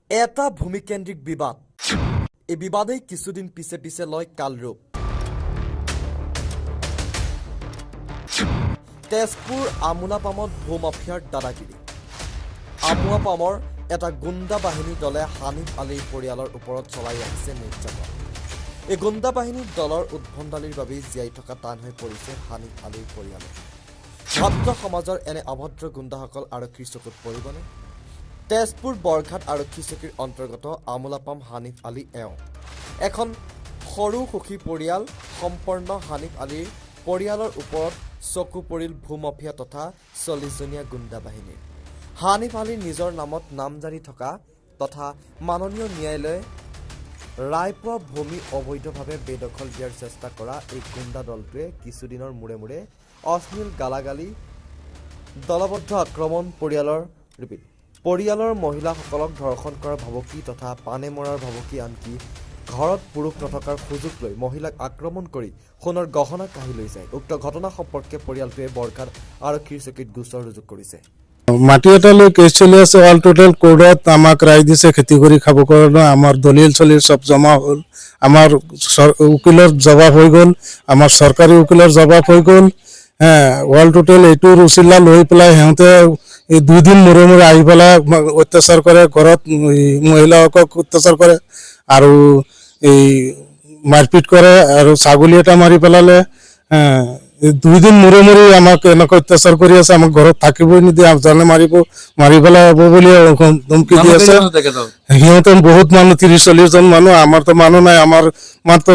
এটা ভূমিকেন্দ্ৰিক বিবাদ এই বিবাদেই কিছুদিন পিছে পিছে লয় কালৰূপ তেজপুৰ আমোলাপামত ভূমাফিয়াৰ দাদাগিৰি আমোলাপামৰ এটা গুণ্ডা বাহিনী দলে হানিফ আলীৰ পৰিয়ালৰ ওপৰত চলাই আহিছে নিৰ্যাতন এই গুণ্ডা বাহিনীৰ দলৰ উদ্ভণ্ডালিৰ বাবে জীয়াই থকা টান হৈ পৰিছে হানিফ আলীৰ পৰিয়ালে ভদ্ৰ সমাজৰ এনে অভদ্ৰ গুণ্ডাসকল আৰক্ষীৰ চকুত পৰিবনে তেজপুৰ বৰঘাট আৰক্ষী চকীৰ অন্তৰ্গত আমোলাপাম হানিফ আলী এখন সৰু সুখী পৰিয়াল সম্পন্ন হানিফ আলীৰ পৰিয়ালৰ ওপৰত চকু পৰিল ভূমাফিয়া তথা 40জনীয়া গুণ্ডা বাহিনীৰ হানিফ আলীৰ নিজৰ নামত নামজাৰি থকা তথা মাননীয় ন্যায়ালয়ে ৰায় পোৱা ভূমি অবৈধভাৱে বেদখল দিয়াৰ চেষ্টা কৰা এই গুণ্ডা দলটোৱে কিছুদিনৰ মূৰে মূৰে অশ্লীল গালাগালি দলবদ্ধ আক্ৰমণ পৰিয়ালৰ মহিলাসকলক ধৰ্ষণ কৰাৰ ভাবুকি তথা পানে মৰাৰ ভাবুকি আনকি ঘৰত পুৰুষ নথকাৰ সুযোগ লৈ মহিলাক আক্ৰমণ কৰি সোণৰ গহনা কাঢ়ি লৈ যায় উক্ত ঘটনা সম্পৰ্কে পৰিয়ালটোৱে বৰঘাট আৰক্ষীৰ চকীত গোচৰ ৰুজু কৰিছে মাটি এটা লৈ কেছ চলি আছে অল টোটেল কোৰ্টত আমাক ৰায় দিছে খেতি কৰি খাব কাৰণে আমাৰ দলিল চলিল সব জমা হ'ল আমাৰ উকিলৰ জবাব হৈ গ'ল আমাৰ চৰকাৰী উকিলৰ জবাব হৈ গ'ল অল টোটেল এইটো ৰুচিলা লৈ পেলাই সিহঁতে এই 2 দিন মূৰে মূৰে আহি পেলাই অত্যাচাৰ কৰে ঘৰত মহিলাসকলক অত্যাচাৰ কৰে আৰু এই মাৰপিট কৰে আৰু ছাগলী এটা মাৰি পেলালে 2 দিন মূৰে মূৰে আমাক এনেকৈ অত্যাচাৰ কৰি আছে আমাক ঘৰত থাকিবই নিদিয়ে জানে মাৰি পেলাব বুলি ধমকি দি আছে সিহঁতে বহুত মানুহ 30-40 জন মানুহ আমাৰতো মানুহ নাই আমাৰ মাত্ৰ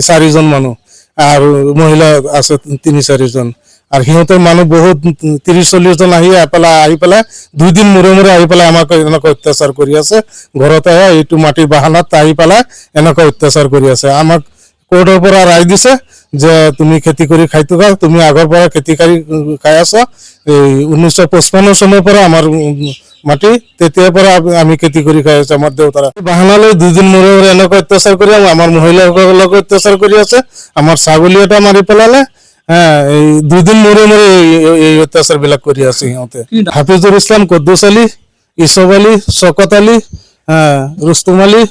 4জন মানুহ আৰু মহিলা আছে 3-4 জন আৰ সিহঁতৰ মানুহ বহুত 30-40 জন আহি পেলাই 2 দিন মূৰে মূৰে আহি পেলাই আমাক এনেকৈ অত্যাচাৰ কৰি আছে ঘৰত আহি এইটো মাটিৰ বাহানাত আহি পেলাই এনেকৈ অত্যাচাৰ কৰি আছে আমাক কোৰ্টৰ পৰা ৰায় দিছে যে তুমি খেতি কৰি খাই থকা তুমি আগৰ পৰা খেতি কৰি খাই আছা এই 1955 চনৰ পৰা আমাৰ মাটি তেতিয়াৰ পৰা আমি খেতি কৰি খাই আছো আমাৰ দেউতাৰা বাহানালৈ 2 দিন মূৰে মূৰে এনেকৈ অত্যাচাৰ কৰি আমাৰ মহিলাসকলক অত্যাচাৰ কৰি আছে আমাৰ ছাগলী এটা মাৰি পেলালে এই 2 দিন মূৰে মূৰে এই অত্যাচাৰ বিলাক কৰি আছে সিহঁতে হাফিজুল ইছলাম কুদ্দুছ আলী ইছব আলী শওকত আলী রুস্তম আলী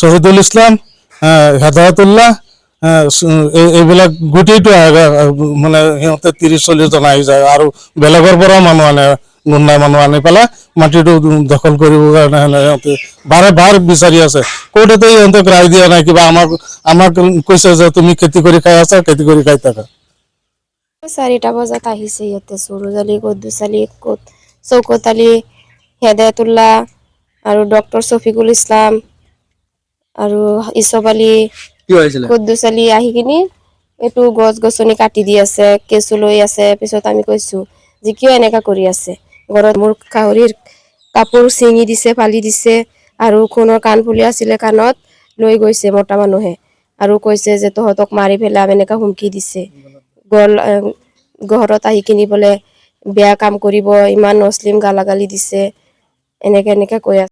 শহীদুল ইসলাম হেদায়তুল্লাহ এইবিলাক গোটেইটো মানে সিহঁতে 30-40 জন আহি যায় আৰু বেলেগৰ পৰা মানুহ আনে গুণ্ডা মানুহ আনি পেলাই মাটিটো দখল কৰিবৰ কাৰণে সিহঁতে বাৰে বিচাৰি আছে কোৰ্টতে সিহঁতক ৰায় দিয়া নাই কিবা আমাক কৈছে যে তুমি খেতি কৰি খাই আছা খেতি কৰি খাই থাকা 4টা বজাত আহিছে ইয়াতে সুৰুজ আলী কুদ্দুছ আলী শওকত আলী হেদায়তুল্লাহ আৰু ডক্টৰ শফিকুল ইছলাম আৰু ইছব আলী কুদ্দুছ আলী আহি কিনি এইটো গছ গছনি কাটি দি আছে কেঁচু লৈ আছে পিছত আমি কৈছো যে কিয় এনেকা কৰি আছে ঘৰত মোৰ কাউৰীৰ কাপোৰ ছিঙি দিছে ফালি দিছে আৰু খুনৰ কাণফুলি আছিলে কাণত লৈ গৈছে মোটা মানুহে আৰু কৈছে যে তহঁতক মাৰি পেলাম এনেকা হুমকি দিছে ঘৰত আহি কিনি বোলে বেয়া কাম কৰিব ইমান অশ্লীল গালাগালি দিছে এনেকে কৈ আছে